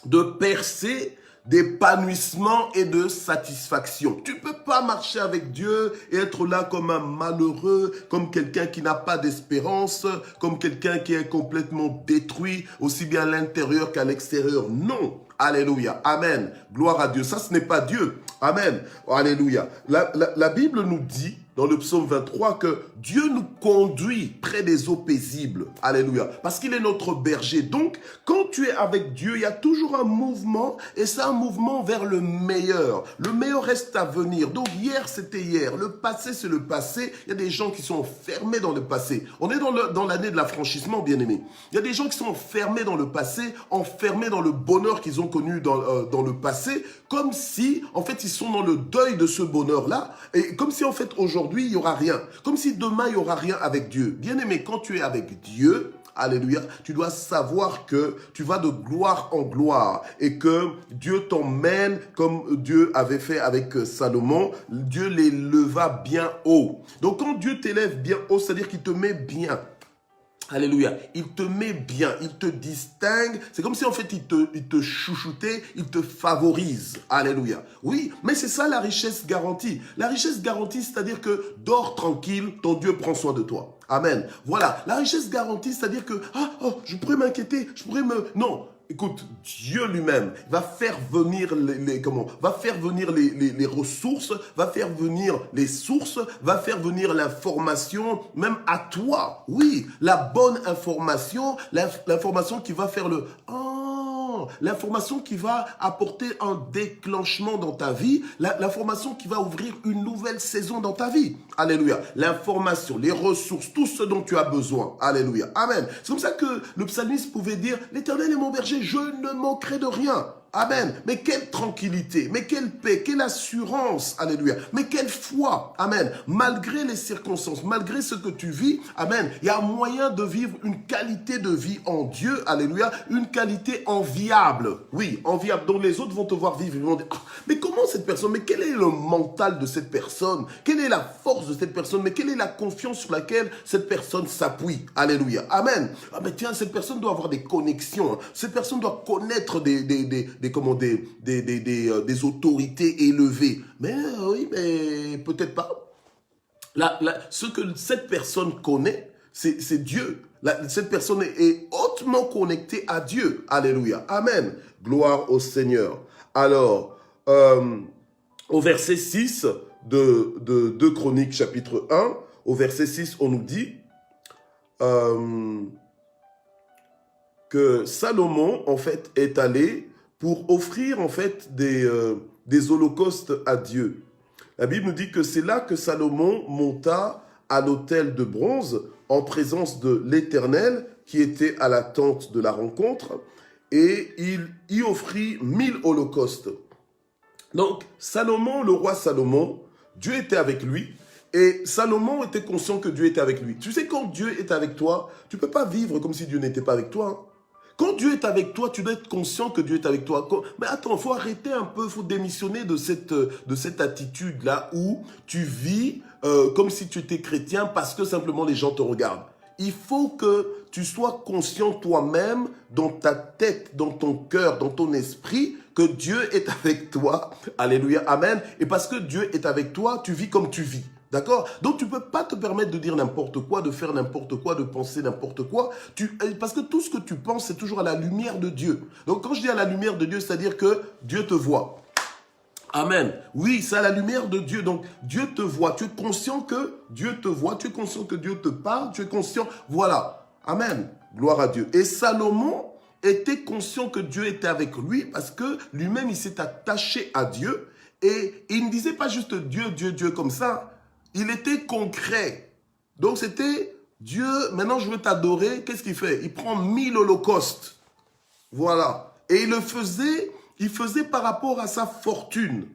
de percée, d'épanouissement et de satisfaction. Tu ne peux pas marcher avec Dieu et être là comme un malheureux, comme quelqu'un qui n'a pas d'espérance, comme quelqu'un qui est complètement détruit, aussi bien à l'intérieur qu'à l'extérieur. Non. Alléluia. Amen. Gloire à Dieu. Ça, ce n'est pas Dieu. Amen. Alléluia. La Bible nous dit, dans le psaume 23, que Dieu nous conduit près des eaux paisibles. Alléluia. Parce qu'il est notre berger. Donc, quand tu es avec Dieu, il y a toujours un mouvement, et c'est un mouvement vers le meilleur. Le meilleur reste à venir. Donc, hier, c'était hier. Le passé, c'est le passé. Il y a des gens qui sont enfermés dans le passé. On est dans l'année de l'affranchissement, bien-aimés. Il y a des gens qui sont enfermés dans le passé, enfermés dans le bonheur qu'ils ont connu dans le passé, comme si, en fait, ils sont dans le deuil de ce bonheur-là, et comme si, en fait, aujourd'hui, il n'y aura rien. Comme si demain, il n'y aura rien avec Dieu. Bien-aimé, quand tu es avec Dieu, alléluia, tu dois savoir que tu vas de gloire en gloire et que Dieu t'emmène comme Dieu avait fait avec Salomon. Dieu l'éleva bien haut. Donc, quand Dieu t'élève bien haut, c'est-à-dire qu'il te met bien. Alléluia. Il te met bien, il te distingue. C'est comme si en fait il te chouchoutait, il te favorise. Alléluia. Oui, mais c'est ça la richesse garantie. La richesse garantie, c'est-à-dire que dors tranquille, ton Dieu prend soin de toi. Amen. Voilà. La richesse garantie, c'est-à-dire que, je pourrais m'inquiéter, Non. Écoute, Dieu lui-même va faire venir va faire venir les ressources, va faire venir les sources, va faire venir l'information, même à toi. Oui, la bonne information, l'information qui va faire l'information qui va apporter un déclenchement dans ta vie, l'information qui va ouvrir une nouvelle saison dans ta vie. Alléluia. L'information, les ressources, tout ce dont tu as besoin. Alléluia. Amen. C'est comme ça que le psalmiste pouvait dire, l'Éternel est mon berger, je ne manquerai de rien. Amen. Mais quelle tranquillité, mais quelle paix, quelle assurance. Alléluia. Mais quelle foi. Amen. Malgré les circonstances, malgré ce que tu vis, amen, il y a moyen de vivre une qualité de vie en Dieu. Alléluia. Une qualité enviable. Oui, enviable. Donc les autres vont te voir vivre. Ils vont dire, mais comment cette personne, mais quel est le mental de cette personne? Quelle est la force de cette personne? Mais quelle est la confiance sur laquelle cette personne s'appuie? Alléluia. Amen. Ah mais tiens, cette personne doit avoir des connexions. Cette personne doit connaître des autorités élevées. Mais oui, mais peut-être pas. Ce que cette personne connaît, c'est Dieu. Cette personne est hautement connectée à Dieu. Alléluia. Amen. Gloire au Seigneur. Alors, au verset 6 de 2 Chroniques chapitre 1, au verset 6, on nous dit que Salomon, en fait, est allé pour offrir, en fait, des holocaustes à Dieu. La Bible nous dit que c'est là que Salomon monta à l'autel de bronze en présence de l'Éternel qui était à la tente de la rencontre et il y offrit 1000 holocaustes. Donc, Salomon, le roi Salomon, Dieu était avec lui et Salomon était conscient que Dieu était avec lui. Tu sais, quand Dieu est avec toi, tu ne peux pas vivre comme si Dieu n'était pas avec toi. Quand Dieu est avec toi, tu dois être conscient que Dieu est avec toi. Mais attends, il faut arrêter un peu, il faut démissionner de cette attitude-là où tu vis comme si tu étais chrétien parce que simplement les gens te regardent. Il faut que tu sois conscient toi-même, dans ta tête, dans ton cœur, dans ton esprit, que Dieu est avec toi. Alléluia, amen. Et parce que Dieu est avec toi, tu vis comme tu vis. D'accord? Donc, tu ne peux pas te permettre de dire n'importe quoi, de faire n'importe quoi, de penser n'importe quoi. Parce que tout ce que tu penses, c'est toujours à la lumière de Dieu. Donc, quand je dis à la lumière de Dieu, c'est-à-dire que Dieu te voit. Amen. Oui, c'est à la lumière de Dieu. Donc, Dieu te voit. Tu es conscient que Dieu te voit. Tu es conscient que Dieu te parle. Tu es conscient. Voilà. Amen. Gloire à Dieu. Et Salomon était conscient que Dieu était avec lui parce que lui-même, il s'est attaché à Dieu. Et il ne disait pas juste Dieu, Dieu, Dieu comme ça. Il était concret. Donc c'était Dieu, maintenant je veux t'adorer. Qu'est-ce qu'il fait? Il prend 1000 holocaustes. Voilà. Et il faisait par rapport à sa fortune.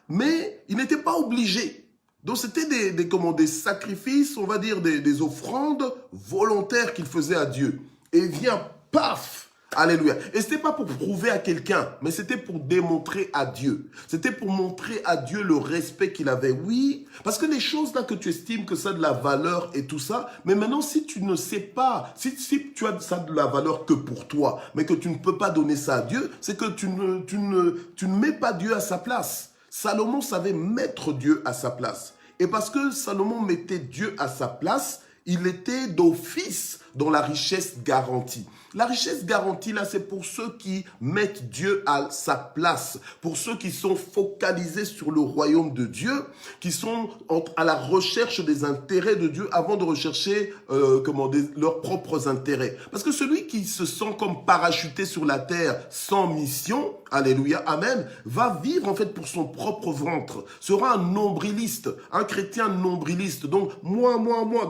Mais il n'était pas obligé. Donc c'était des sacrifices, on va dire des offrandes volontaires qu'il faisait à Dieu. Et il vient, paf! Alléluia. Et ce n'était pas pour prouver à quelqu'un, mais c'était pour démontrer à Dieu. C'était pour montrer à Dieu le respect qu'il avait. Oui, parce que les choses là que tu estimes que ça a de la valeur et tout ça, mais maintenant si tu ne sais pas, si tu as ça de la valeur que pour toi, mais que tu ne peux pas donner ça à Dieu, c'est que tu ne mets pas Dieu à sa place. Salomon savait mettre Dieu à sa place. Et parce que Salomon mettait Dieu à sa place, il était d'office dans la richesse garantie. La richesse garantie, là, c'est pour ceux qui mettent Dieu à sa place, pour ceux qui sont focalisés sur le royaume de Dieu, qui sont à la recherche des intérêts de Dieu avant de rechercher leurs propres intérêts. Parce que celui qui se sent comme parachuté sur la terre sans mission, alléluia, amen, va vivre en fait pour son propre ventre, sera un nombriliste, un chrétien nombriliste. Donc, moi,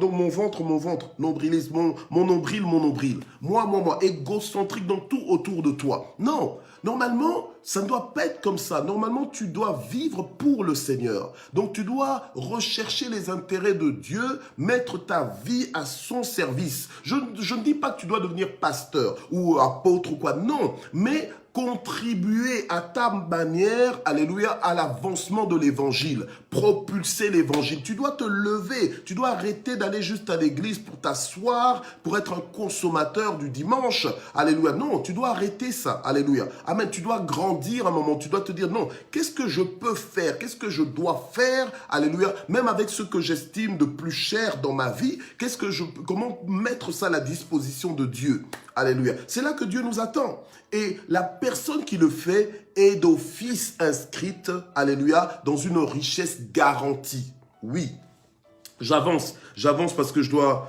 donc mon ventre, nombriliste, mon nombril, moi, égocentrique, donc tout autour de toi. Non, normalement, ça ne doit pas être comme ça. Normalement, tu dois vivre pour le Seigneur. Donc, tu dois rechercher les intérêts de Dieu, mettre ta vie à son service. Je ne dis pas que tu dois devenir pasteur ou apôtre ou quoi, non, mais contribuer à ta manière, alléluia, à l'avancement de l'évangile, propulser l'évangile. Tu dois te lever, tu dois arrêter d'aller juste à l'église pour t'asseoir, pour être un consommateur du dimanche, alléluia. Non, tu dois arrêter ça, alléluia. Amen, tu dois grandir un moment, tu dois te dire non, qu'est-ce que je peux faire, qu'est-ce que je dois faire, alléluia, même avec ce que j'estime de plus cher dans ma vie, comment mettre ça à la disposition de Dieu, alléluia. C'est là que Dieu nous attend. Et la personne qui le fait est d'office inscrite, alléluia, dans une richesse garantie. Oui, j'avance parce que je dois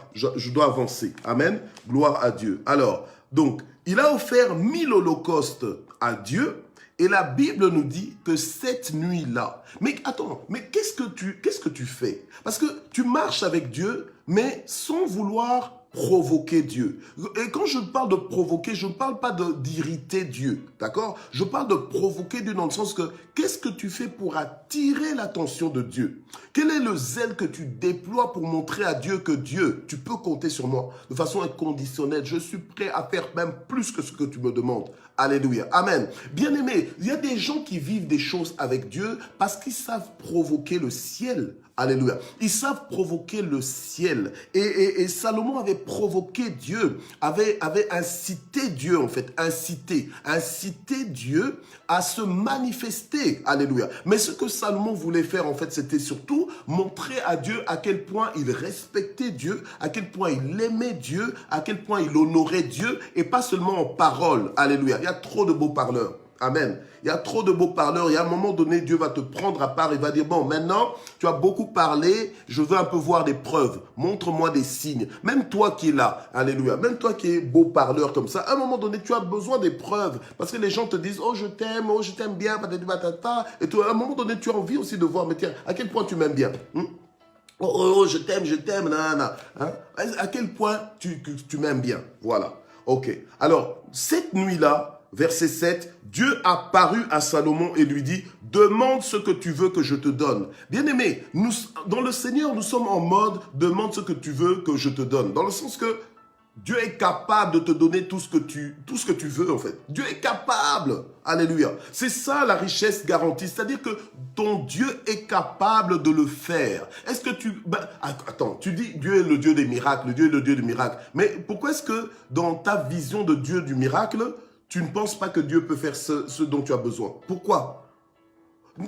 avancer. Amen, gloire à Dieu. Alors, donc, il a offert 1000 holocaustes à Dieu. Et la Bible nous dit que cette nuit-là, mais attends, mais qu'est-ce que tu fais? Parce que tu marches avec Dieu, mais sans vouloir provoquer Dieu. Et quand je parle de provoquer, je ne parle pas d'irriter Dieu, d'accord? Je parle de provoquer Dieu dans le sens que qu'est-ce que tu fais pour attirer l'attention de Dieu? Quel est le zèle que tu déploies pour montrer à Dieu que Dieu, tu peux compter sur moi de façon inconditionnelle? Je suis prêt à faire même plus que ce que tu me demandes. Alléluia. Amen. Bien-aimé, il y a des gens qui vivent des choses avec Dieu parce qu'ils savent provoquer le ciel. Alléluia. Ils savent provoquer le ciel. Et Salomon avait provoqué Dieu, avait incité Dieu en fait, incité Dieu à se manifester. Alléluia. Mais ce que Salomon voulait faire en fait, c'était surtout montrer à Dieu à quel point il respectait Dieu, à quel point il aimait Dieu, à quel point il honorait Dieu et pas seulement en parole. Alléluia. Il y a trop de beaux parleurs. Amen. Il y a trop de beaux parleurs et à un moment donné, Dieu va te prendre à part et va dire, bon, maintenant, tu as beaucoup parlé, je veux un peu voir des preuves. Montre-moi des signes. Même toi qui es là, alléluia, même toi qui es beau parleur comme ça, à un moment donné, tu as besoin des preuves parce que les gens te disent, oh, je t'aime bien, patati patata. Et toi, à un moment donné, tu as envie aussi de voir, mais tiens, à quel point tu m'aimes bien. Oh, je t'aime, nanana. Hein? À quel point tu m'aimes bien. Voilà. Ok. Alors, cette nuit-là, verset 7, Dieu apparut à Salomon et lui dit, demande ce que tu veux que je te donne. Bien-aimé, dans le Seigneur, nous sommes en mode, demande ce que tu veux que je te donne. Dans le sens que Dieu est capable de te donner tout ce que tu veux en fait. Dieu est capable. Alléluia. C'est ça la richesse garantie. C'est-à-dire que ton Dieu est capable de le faire. Est-ce que attends, tu dis Dieu est le Dieu des miracles, Dieu est le Dieu des miracles. Mais pourquoi est-ce que dans ta vision de Dieu du miracle, tu ne penses pas que Dieu peut faire ce dont tu as besoin? Pourquoi?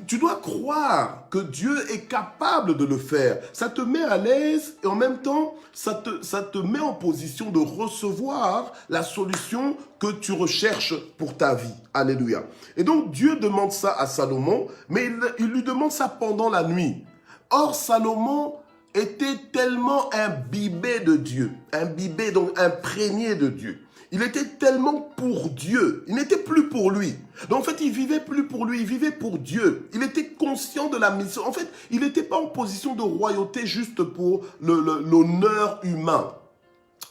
Tu dois croire que Dieu est capable de le faire. Ça te met à l'aise et en même temps, ça te met en position de recevoir la solution que tu recherches pour ta vie. Alléluia. Et donc, Dieu demande ça à Salomon, mais il lui demande ça pendant la nuit. Or, Salomon, était tellement imbibé de Dieu, imbibé, donc imprégné de Dieu. Il était tellement pour Dieu, il n'était plus pour lui. Donc en fait, il vivait plus pour lui, il vivait pour Dieu. Il était conscient de la mission. En fait, il n'était pas en position de royauté juste pour l'honneur humain.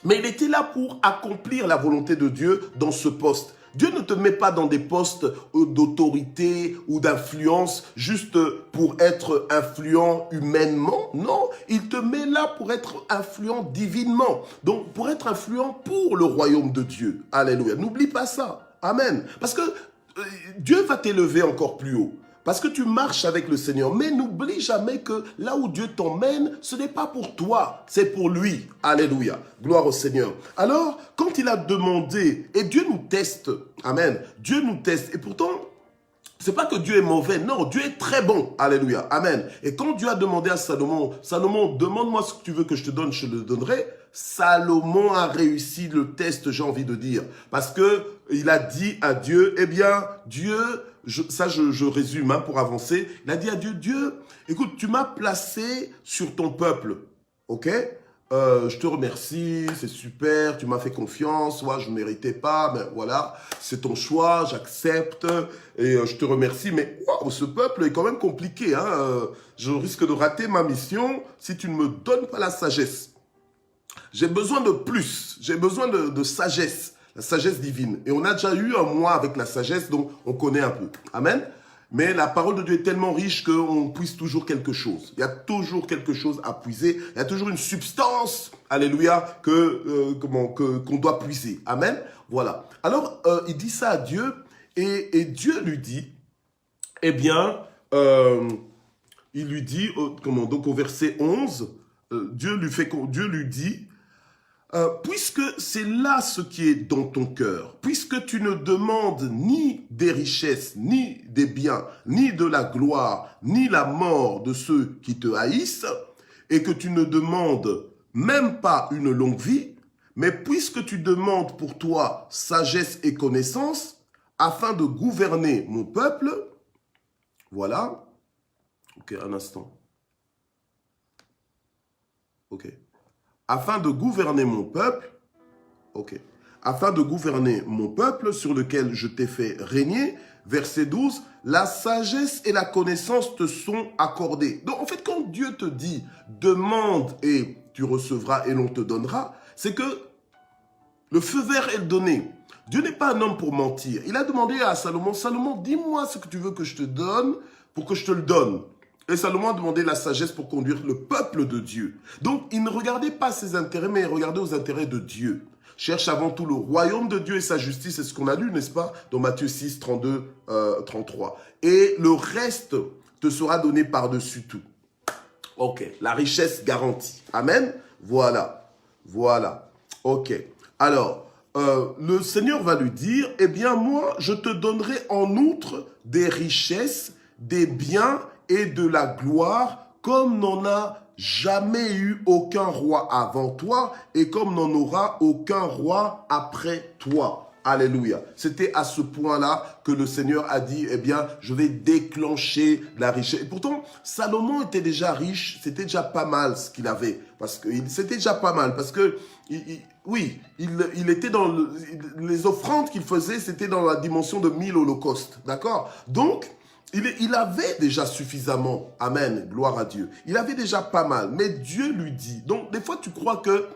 Mais il était là pour accomplir la volonté de Dieu dans ce poste. Dieu ne te met pas dans des postes d'autorité ou d'influence juste pour être influent humainement. Non, il te met là pour être influent divinement. Donc, pour être influent pour le royaume de Dieu. Alléluia. N'oublie pas ça. Amen. Parce que Dieu va t'élever encore plus haut. Parce que tu marches avec le Seigneur. Mais n'oublie jamais que là où Dieu t'emmène, ce n'est pas pour toi, c'est pour lui. Alléluia. Gloire au Seigneur. Alors, quand il a demandé, et Dieu nous teste, amen, Dieu nous teste. Et pourtant, c'est pas que Dieu est mauvais, non, Dieu est très bon. Alléluia. Amen. Et quand Dieu a demandé à Salomon, Salomon, demande-moi ce que tu veux que je te donne, je le donnerai. Salomon a réussi le test, j'ai envie de dire. Parce que il a dit à Dieu, eh bien, Dieu, je résume pour avancer. Il a dit à Dieu, Dieu, écoute, tu m'as placé sur ton peuple, ok? Je te remercie, c'est super, tu m'as fait confiance, moi je ne méritais pas, mais voilà, c'est ton choix, j'accepte et je te remercie. Mais wow, ce peuple est quand même compliqué, hein? Je risque de rater ma mission si tu ne me donnes pas la sagesse. J'ai besoin de plus, j'ai besoin de sagesse, la sagesse divine. Et on a déjà eu un mois avec la sagesse, donc on connaît un peu. Amen. Mais la parole de Dieu est tellement riche qu'on puise toujours quelque chose. Il y a toujours quelque chose à puiser. Il y a toujours une substance, alléluia, qu'on doit puiser. Amen. Voilà. Alors, il dit ça à Dieu et Dieu lui dit, eh bien, il lui dit, donc au verset 11, Dieu lui dit, puisque c'est là ce qui est dans ton cœur, puisque tu ne demandes ni des richesses, ni des biens, ni de la gloire, ni la mort de ceux qui te haïssent, et que tu ne demandes même pas une longue vie, mais puisque tu demandes pour toi sagesse et connaissance, afin de gouverner mon peuple, voilà, ok, un instant, ok, afin de gouverner mon peuple, ok, afin de gouverner mon peuple sur lequel je t'ai fait régner, verset 12, la sagesse et la connaissance te sont accordées. Donc en fait, quand Dieu te dit, demande et tu recevras et l'on te donnera, c'est que le feu vert est donné. Dieu n'est pas un homme pour mentir. Il a demandé à Salomon, Salomon, dis-moi ce que tu veux que je te donne pour que je te le donne. Et Salomon a demandé la sagesse pour conduire le peuple de Dieu. Donc, il ne regardait pas ses intérêts, mais il regardait aux intérêts de Dieu. Cherche avant tout le royaume de Dieu et sa justice, c'est ce qu'on a lu, n'est-ce pas? Dans Matthieu 6, 32, 33. Et le reste te sera donné par-dessus tout. Ok, la richesse garantie. Amen. Voilà, voilà. Ok. Alors, le Seigneur va lui dire, eh bien moi, je te donnerai en outre des richesses, des biens et de la gloire, comme n'en a jamais eu aucun roi avant toi, et comme n'en aura aucun roi après toi. Alléluia. C'était à ce point-là que le Seigneur a dit, eh bien, je vais déclencher la richesse. Et pourtant, Salomon était déjà riche, c'était déjà pas mal ce qu'il avait. C'était déjà pas mal, parce que, il était dans les offrandes qu'il faisait, c'était dans la dimension de 1000 holocaustes. D'accord? Donc, il avait déjà suffisamment. Amen. Gloire à Dieu. Il avait déjà pas mal. Mais Dieu lui dit. Donc, des fois, tu crois que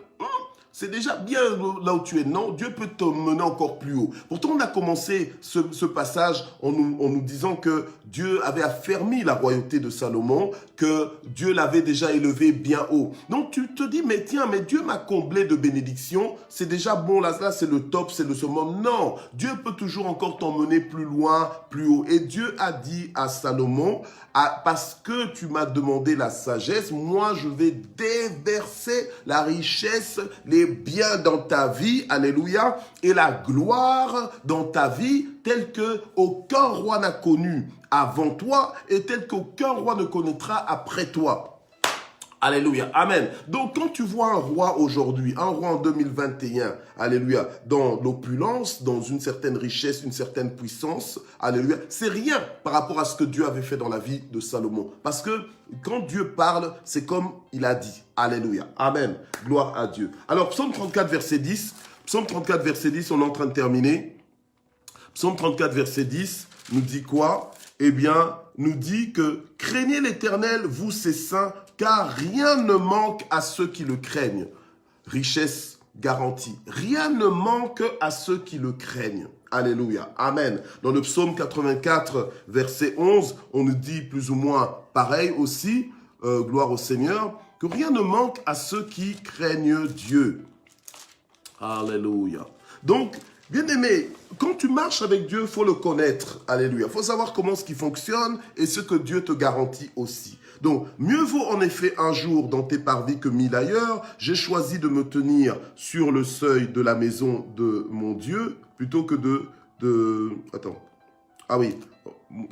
c'est déjà bien là où tu es. Non, Dieu peut te mener encore plus haut. Pourtant, on a commencé ce passage en nous disant que Dieu avait affermi la royauté de Salomon, que Dieu l'avait déjà élevé bien haut. Donc, tu te dis, mais tiens, mais Dieu m'a comblé de bénédictions. C'est déjà bon, là c'est le top, c'est le summum. Non, Dieu peut toujours encore t'emmener plus loin, plus haut. Et Dieu a dit à Salomon, parce que tu m'as demandé la sagesse, moi, je vais déverser la richesse, les biens dans ta vie, alléluia, et la gloire dans ta vie, telle que aucun roi n'a connu avant toi et telle qu'aucun roi ne connaîtra après toi. Alléluia, amen. Donc quand tu vois un roi aujourd'hui, un roi en 2021, alléluia, dans l'opulence, dans une certaine richesse, une certaine puissance, alléluia, c'est rien par rapport à ce que Dieu avait fait dans la vie de Salomon. Parce que quand Dieu parle, c'est comme il a dit. Alléluia, amen, gloire à Dieu. Alors psaume 34 verset 10, psaume 34 verset 10, on est en train de terminer. Psaume 34 verset 10 nous dit quoi? Eh bien, nous dit que craignez l'Éternel, vous ses saints, car rien ne manque à ceux qui le craignent. Richesse garantie. Rien ne manque à ceux qui le craignent. Alléluia. Amen. Dans le psaume 84, verset 11, on nous dit plus ou moins pareil aussi, gloire au Seigneur, que rien ne manque à ceux qui craignent Dieu. Alléluia. Donc, bien-aimé, quand tu marches avec Dieu, il faut le connaître. Alléluia. Il faut savoir comment ce qui fonctionne et ce que Dieu te garantit aussi. Donc, mieux vaut en effet un jour dans tes parvis que 1000 ailleurs. J'ai choisi de me tenir sur le seuil de la maison de mon Dieu plutôt que Attends. Ah oui.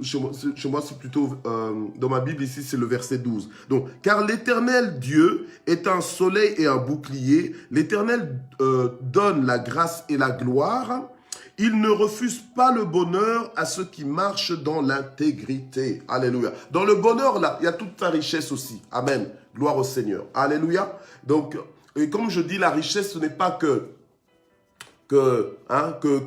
Chez moi, c'est plutôt, dans ma Bible, ici, c'est le verset 12. Donc, car l'Éternel Dieu est un soleil et un bouclier. L'Éternel donne la grâce et la gloire. Il ne refuse pas le bonheur à ceux qui marchent dans l'intégrité. Alléluia. Dans le bonheur, là, il y a toute ta richesse aussi. Amen. Gloire au Seigneur. Alléluia. Donc, et comme je dis, la richesse, ce n'est pas que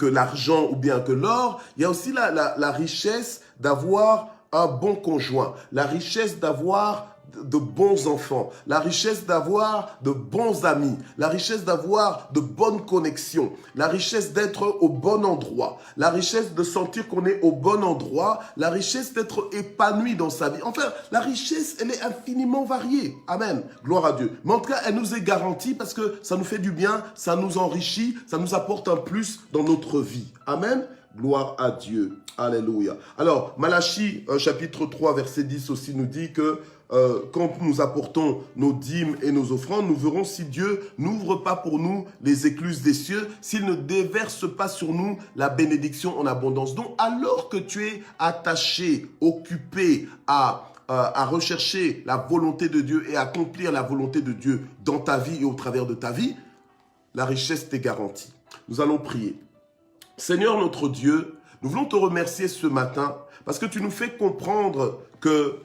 l'argent ou bien que l'or. Il y a aussi la richesse d'avoir un bon conjoint. La richesse d'avoir de bons enfants, la richesse d'avoir de bons amis, la richesse d'avoir de bonnes connexions, la richesse d'être au bon endroit, la richesse de sentir qu'on est au bon endroit, la richesse d'être épanoui dans sa vie. Enfin, la richesse, elle est infiniment variée. Amen. Gloire à Dieu. Mais en tout cas, elle nous est garantie parce que ça nous fait du bien, ça nous enrichit, ça nous apporte un plus dans notre vie. Amen. Gloire à Dieu. Alléluia. Alors, Malachie, chapitre 3, verset 10 aussi nous dit que quand nous apportons nos dîmes et nos offrandes, nous verrons si Dieu n'ouvre pas pour nous les écluses des cieux, s'il ne déverse pas sur nous la bénédiction en abondance. Donc, alors que tu es attaché, occupé à rechercher la volonté de Dieu et accomplir la volonté de Dieu dans ta vie et au travers de ta vie, la richesse t'est garantie. Nous allons prier. Seigneur notre Dieu, nous voulons te remercier ce matin parce que tu nous fais comprendre que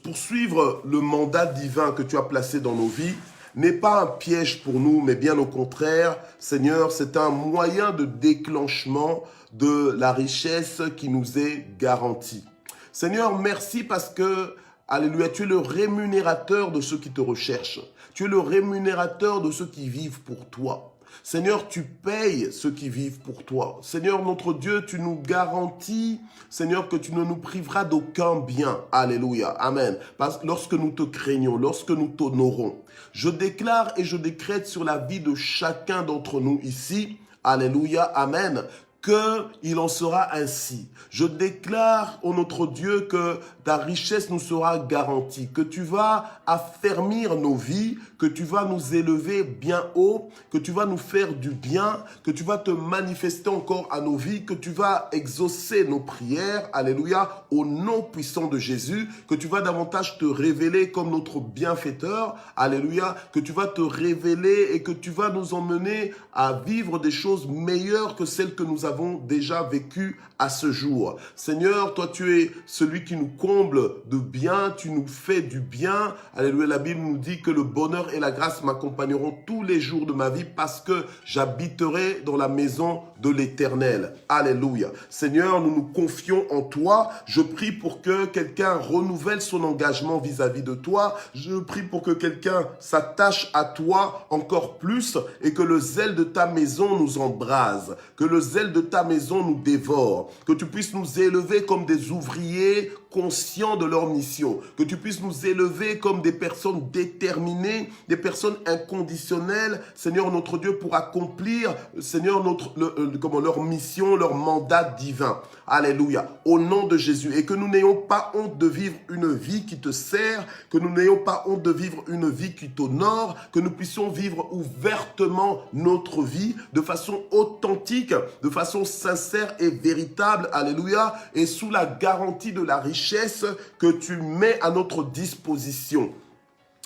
poursuivre le mandat divin que tu as placé dans nos vies n'est pas un piège pour nous, mais bien au contraire, Seigneur, c'est un moyen de déclenchement de la richesse qui nous est garantie. Seigneur, merci parce que, alléluia, tu es le rémunérateur de ceux qui te recherchent. Tu es le rémunérateur de ceux qui vivent pour toi. Seigneur, tu payes ceux qui vivent pour toi. Seigneur, notre Dieu, tu nous garantis, Seigneur, que tu ne nous priveras d'aucun bien. Alléluia. Amen. Parce que lorsque nous te craignons, lorsque nous t'honorons, je déclare et je décrète sur la vie de chacun d'entre nous ici, alléluia, amen, qu'il en sera ainsi. Je déclare, ô notre Dieu, que ta richesse nous sera garantie, que tu vas affermir nos vies, que tu vas nous élever bien haut, que tu vas nous faire du bien, que tu vas te manifester encore à nos vies, que tu vas exaucer nos prières, alléluia, au nom puissant de Jésus, que tu vas davantage te révéler comme notre bienfaiteur, alléluia, que tu vas te révéler et que tu vas nous emmener à vivre des choses meilleures que celles que nous avons déjà vécues à ce jour. Seigneur, toi tu es celui qui nous comble de bien, tu nous fais du bien. Alléluia, la Bible nous dit que le bonheur et la grâce m'accompagneront tous les jours de ma vie parce que j'habiterai dans la maison de l'Éternel. Alléluia. Seigneur, nous nous confions en toi. Je prie pour que quelqu'un renouvelle son engagement vis-à-vis de toi. Je prie pour que quelqu'un s'attache à toi encore plus et que le zèle de ta maison nous embrase, que le zèle de ta maison nous dévore, que tu puisses nous élever comme des ouvriers conscients de leur mission, que tu puisses nous élever comme des personnes déterminées, des personnes inconditionnelles, Seigneur notre Dieu, pour accomplir, Seigneur, leur mission, leur mandat divin. Alléluia. Au nom de Jésus. Et que nous n'ayons pas honte de vivre une vie qui te sert, que nous n'ayons pas honte de vivre une vie qui t'honore, que nous puissions vivre ouvertement notre vie de façon authentique, de façon sincère et véritable. Alléluia. Et sous la garantie de la richesse que tu mets à notre disposition.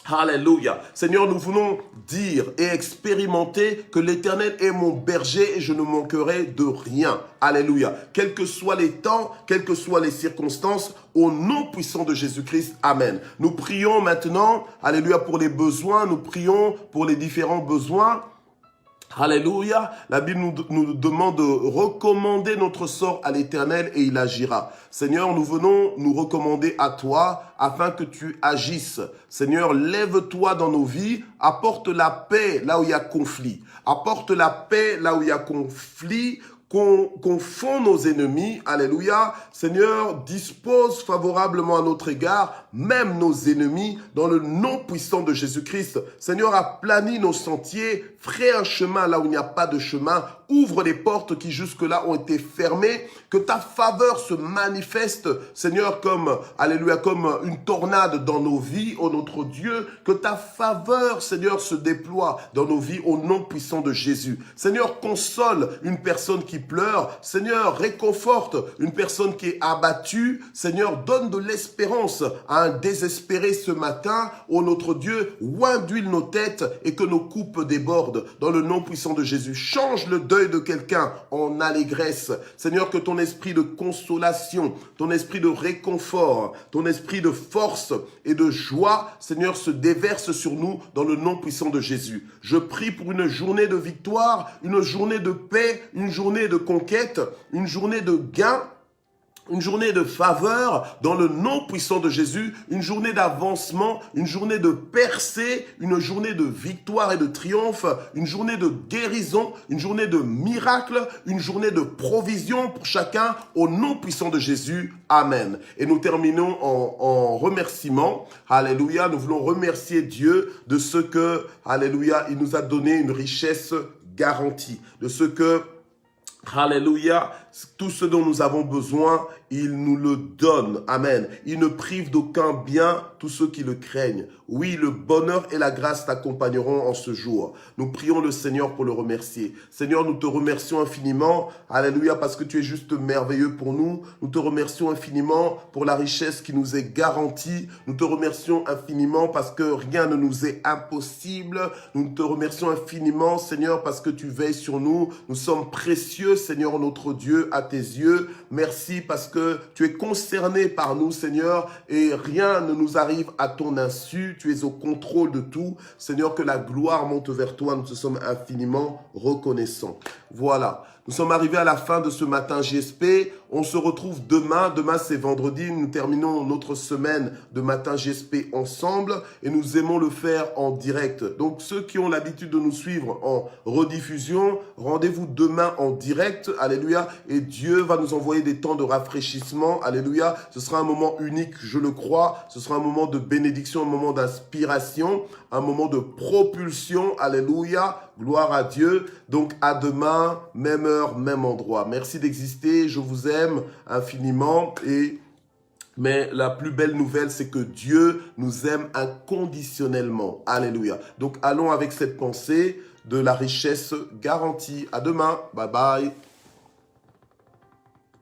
Alléluia. Seigneur, nous voulons dire et expérimenter que l'Éternel est mon berger et je ne manquerai de rien. Alléluia. Quels que soient les temps, quelles que soient les circonstances, au nom puissant de Jésus-Christ. Amen. Nous prions maintenant, alléluia, pour les besoins. Nous prions pour les différents besoins. Alléluia. La Bible nous demande de recommander notre sort à l'Éternel et il agira. Seigneur, nous venons nous recommander à toi afin que tu agisses. Seigneur, lève-toi dans nos vies, apporte la paix là où il y a conflit. Apporte la paix là où il y a conflit. Confond nos ennemis, alléluia. Seigneur, dispose favorablement à notre égard, même nos ennemis, dans le nom puissant de Jésus-Christ. Seigneur, aplanis nos sentiers, ferai un chemin là où il n'y a pas de chemin, ouvre les portes qui jusque-là ont été fermées, que ta faveur se manifeste, Seigneur, comme, alléluia, comme une tornade dans nos vies, ô notre Dieu, que ta faveur, Seigneur, se déploie dans nos vies au nom puissant de Jésus. Seigneur, console une personne qui pleure. Seigneur, réconforte une personne qui est abattue. Seigneur, donne de l'espérance à un désespéré ce matin. Ô notre Dieu, oint d'huile nos têtes et que nos coupes débordent. Dans le nom puissant de Jésus, change le deuil de quelqu'un en allégresse. Seigneur, que ton esprit de consolation, ton esprit de réconfort, ton esprit de force et de joie, Seigneur, se déverse sur nous dans le nom puissant de Jésus. Je prie pour une journée de victoire, une journée de paix, une journée de conquête, une journée de gain, une journée de faveur dans le nom puissant de Jésus, une journée d'avancement, une journée de percée, une journée de victoire et de triomphe, une journée de guérison, une journée de miracle, une journée de provision pour chacun au nom puissant de Jésus. Amen. Et nous terminons en remerciement. Alléluia. Nous voulons remercier Dieu de ce que, alléluia, il nous a donné une richesse garantie, de ce que, alléluia, tout ce dont nous avons besoin, il nous le donne. Amen. Il ne prive d'aucun bien tous ceux qui le craignent. Oui, le bonheur et la grâce t'accompagneront en ce jour. Nous prions le Seigneur pour le remercier. Seigneur, nous te remercions infiniment. Alléluia, parce que tu es juste merveilleux pour nous. Nous te remercions infiniment pour la richesse qui nous est garantie. Nous te remercions infiniment parce que rien ne nous est impossible. Nous te remercions infiniment, Seigneur, parce que tu veilles sur nous. Nous sommes précieux, Seigneur, notre Dieu, à tes yeux. Merci parce que tu es concerné par nous, Seigneur, et rien ne nous arrive à ton insu. Tu es au contrôle de tout. Seigneur, que la gloire monte vers toi. Nous te sommes infiniment reconnaissants. Voilà. Nous sommes arrivés à la fin de ce matin GSP. On se retrouve demain. Demain, c'est vendredi. Nous terminons notre semaine de matin GSP ensemble et nous aimons le faire en direct. Donc, ceux qui ont l'habitude de nous suivre en rediffusion, rendez-vous demain en direct. Alléluia. Et Dieu va nous envoyer des temps de rafraîchissement. Alléluia. Ce sera un moment unique, je le crois. Ce sera un moment de bénédiction, un moment d'inspiration, un moment de propulsion. Alléluia. Gloire à Dieu. Donc, à demain, même heure, même endroit. Merci d'exister. Je vous aime infiniment. Mais la plus belle nouvelle, c'est que Dieu nous aime inconditionnellement. Alléluia. Donc, allons avec cette pensée de la richesse garantie. À demain. Bye bye.